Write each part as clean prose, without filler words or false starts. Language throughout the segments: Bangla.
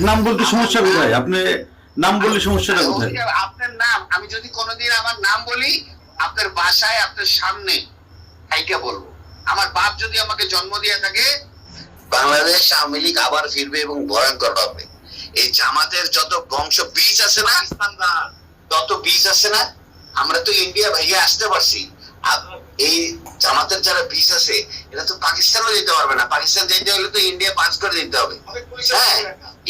নাম বলতে সমস্যা কোথায়? আপনি নাম বললে সমস্যাটা কোথায়? আপনার নাম আমি যদি কোনোদিন আমার নাম বলি, আপনার বাসায় আপনার সামনে কাইকে বলবো। আমার বাপ যদি আমাকে জন্ম দিয়ে থাকে, বাংলাদেশ আওয়ামী লীগ আবার ফিরবে এবং ভয়ঙ্কর হবে। এই জামাতের যত বংশ বীজ আছে না, তত বীজ আছে না, আমরা তো ইন্ডিয়া ভাইয়া আসতে পারছি। এই জামাতের যারা বীজ আছে এরা তো পাকিস্তানও যেতে পারবে না। পাকিস্তান যেতে হলে তো ইন্ডিয়া পাস করে দিতে হবে। হ্যাঁ,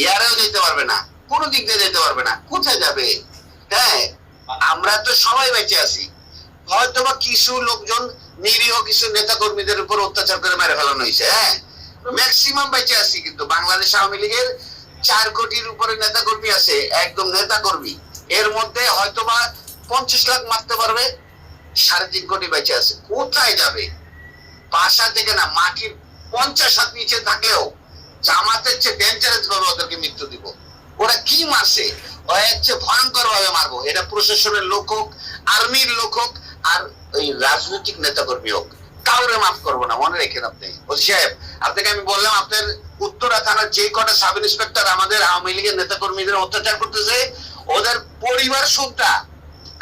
ইয়ারাও যেতে পারবে না, কোনো দিক দিয়ে যেতে পারবে না। কোথায় যাবে? হ্যাঁ, আমরা তো সবাই বেঁচে আছি। হয়তো বা কিছু লোকজন নিরীহ কিছু নেতা কর্মীদের উপর অত্যাচার করে মেরে ফেলানো হয়েছে। হ্যাঁ, ম্যাক্সিমাম বেঁচে আছি। কিন্তু বাংলাদেশ আওয়ামী লীগের 4 কোটির উপরে নেতা কর্মী আছে, একদম নেতা কর্মী। এর মধ্যে হয়তো বা 50 লাখ মারতে পারবে, 3.5 কোটি বেঁচে আছে। কোথায় যাবে? বাসা থেকে না, মাটির 50 হাত নিচে থাকলেও জামাতের চেয়ে ডেঞ্জারাস ভাবে ওদেরকে মৃত্যু দিব। ওরা কি মারছে? ওরা হচ্ছে ভয়ঙ্কর ভাবে মারবো। এটা প্রশাসনের লোক হোক, আর্মির লোক হোক, আর ওই রাজনৈতিক নেতা কর্মী হোক, কাউরে মাফ করবো না। মনে রেখেন আপনি ওসি সাহেব। আপনাকে আমি বললাম, আপনার উত্তরা থানার যে কটা সাব ইন্সপেক্টর আমাদের আওয়ামী লীগের নেতা কর্মীদের অত্যাচার করতেছে, ওদের পরিবার সুদ্ধা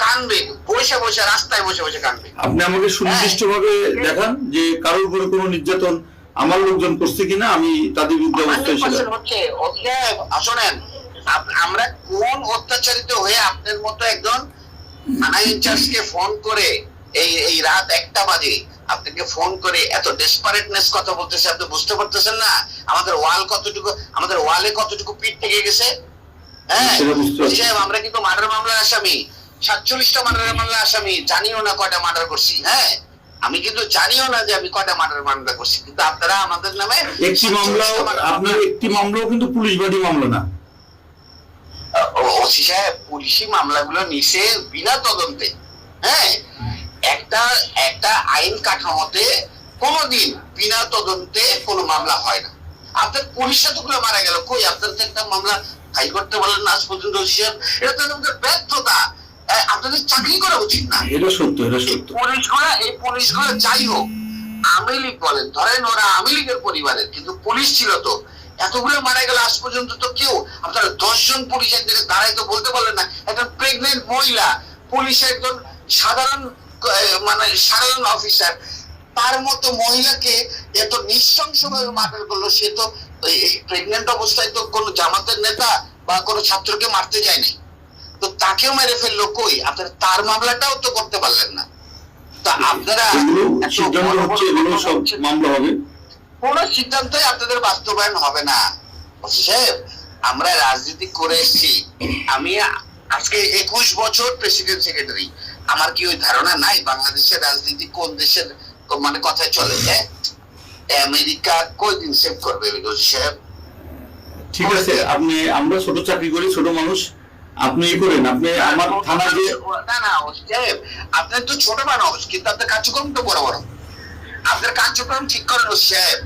কানবে, বসে বসে রাস্তায় বসে বসে কানবে। আপনি আমাকে সুনির্দিষ্ট ভাবে দেখান যে কারোর উপরে কোনো নির্যাতন আমার লোকজন করছে কিনা, আমি তাদের বিরুদ্ধে অবস্থায় ছিলাম। শোনেন, আমরা কোন অত্যাচারিত হয়ে আপনার মতো একজন থানা ইনচার্জকে ফোন করে এই রাত 1টা বাজে আপনাকে ফোন করে এত ডেসপারেটনেস কথা বলতেছে, আপনি বুঝতে পারতেছেন না আমাদের ওয়ালে কতটুকু পিঠ থেকে গেছে। হ্যাঁ, আমরা কিন্তু মার্ডার মামলার আসামি, 47টা মার্ডার মামলার আসামি। জানিও না কয়টা মার্ডার করছি। হ্যাঁ, আমি কিন্তু জানিও না যে আমি কয়টা মার্ডার মামলা করছি। কিন্তু আপনারা আমাদের নামে একটি মামলা, আপনার একটি মামলাও কিন্তু পুলিশ বাদী মামলা না। ওসি সাহেব, পুলিশি মামলাগুলো নিছে বিনা তদন্তে। হ্যাঁ, একটা আইন কাঠামোতে কোনোদিন বিনা তদন্তে কোনো মামলা হয় না। আপনার পুলিশ এতগুলো মারা গেল, কই আপনার তো একটা মামলা ফাইল করতে বলেন না আজ পর্যন্ত। ওসি সাহেব, এটা তো আমাদের ব্যর্থতা। আপনাদের চাকরি করা উচিত না। এটা সত্য, এটা সত্য। এই পুলিশগুলো যাই হোক, আওয়ামী লীগ বলেন, ধরেন ওরা আওয়ামী লীগের পরিবারের, কিন্তু পুলিশ ছিল তো। এতগুলো মারা গেল, আজ পর্যন্ত তো কেউ, আপনারা 10 জন পুলিশ একদিকে দাঁড়ায় তো বলতে পারলেন না একটা প্রেগনেন্ট মহিলা পুলিশ, একজন সাধারণ সাধারণ অফিসার, তার মতো মহিলাকে এত নৃশংসভাবে মার্ডার করলো। সে তো এই প্রেগনেন্ট অবস্থায় তো কোনো জামাতের নেতা বা কোনো ছাত্রকে মারতে যায়নি, তো তাকেও মেরে ফেললো। কই আপনারা তার মামলাটাও তো করতে পারলেন না। তা আপনারা মামলা হবে, কোন সিদ্ধান্তই আপনাদের বাস্তবায়ন হবে না। সাহেব, আমরা রাজনীতি করে এসেছি। আমি আজকে 21 বছর প্রেসিডেন্ট সেক্রেটারি। আমার কি ওই ধারণা নাই বাংলাদেশের রাজনীতি কোন দেশের কথায় চলে? আমেরিকা কয়দিন সেভ করবে সাহেব? ঠিক আছে, আপনি, আমরা ছোট চাকরি করি, ছোট মানুষ, আপনি করেন। আপনি আমার থানা যে না সাহেব, আপনি তো ছোট মানুষ, কিন্তু আপনার কার্যক্রম তো বড় বড়। আপনার কার্যক্রম ঠিক করেন সাহেব।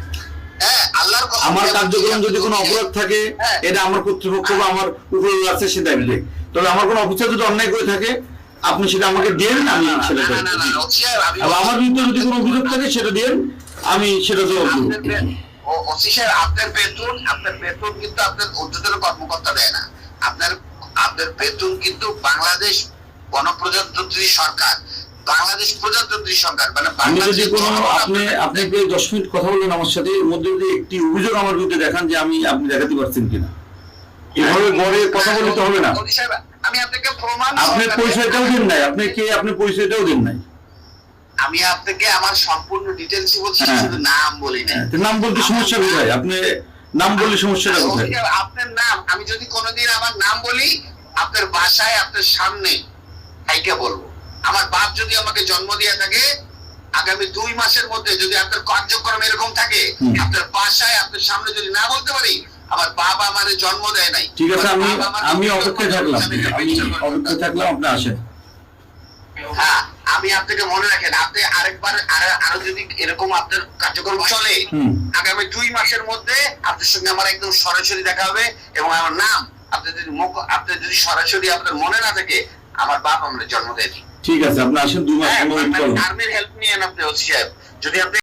আমার কার্যক্রম যদি কোনো অপরাধ থাকে, এটা আমার কর্তৃপক্ষ বা আমার উপরে আছে সে দাবি দেয়। তবে আমার কোনো অফিসার যদি অন্যায় করে থাকে, আপনি সেটা আমাকে দেন, আমি সেটা দেব। আমার বিরুদ্ধে যদি কোনো অভিযোগ থাকে সেটা দেন, আমি সেটা জবাব দেব। আপনার বেতন কিন্তু আপনার ঊর্ধ্বতন কর্মকর্তা দেয় না। আপনার বেতন কিন্তু বাংলাদেশ গণপ্রজাতন্ত্রী সরকার, বাংলাদেশ প্রজাতন্ত্রী সরকার, মানে আমি যদি কোনো আপনি 10 মিনিট কথা বললেন আমার সাথে, এর মধ্যে যদি একটি অভিযোগ আমার বিরুদ্ধে দেখান যে আপনি দেখাতে পারছেন কিনা, এভাবে বলে কথা বলতে হবে না। আমি আপনাকে প্রমাণ, আপনি পরিচয়টাও দেন নাই, আপনি পরিচয়টাও দেন নাই। আমি আপনাকে আমার সম্পূর্ণ ডিটেইলস বলছি, শুধু নাম বলি না। নাম বলতে সমস্যা কোথায়? আপনি নাম বললে সমস্যাটা কোথায়? আপনার নাম আমি যদি কোনোদিন আমার নাম বলি, আপনার বাসায় আপনার সামনে কাইকে বলবো। আমার বাপ যদি আমাকে জন্ম দিয়ে থাকে, আগামী 2 মাসের মধ্যে যদি আপনার কার্যক্রম এরকম থাকে, আপনার বাসায় আপনার সামনে যদি না বলতে পারি, আমার বাবা আমার জন্ম দেয় নাই। ঠিক আছে, আমি অপেক্ষায় থাকলাম, আপনি আসেন। হ্যাঁ, আমি আপনাকে মনে রাখেন, আপনি আরেকবার আরো যদি এরকম আপনার কার্যক্রম চলে, আগামী 2 মাসের মধ্যে আপনার সঙ্গে আমার একদম সরাসরি দেখা হবে। এবং আমার নাম আপনি যদি সরাসরি আপনার মনে না থাকে, আমার বাপ আমার জন্ম দেয়নি। ঠিক আছে, আপনি আসেন, 2 মাস আর্মির হেল্প নিয়ে আপনি ওসি সাহেব, যদি আপনি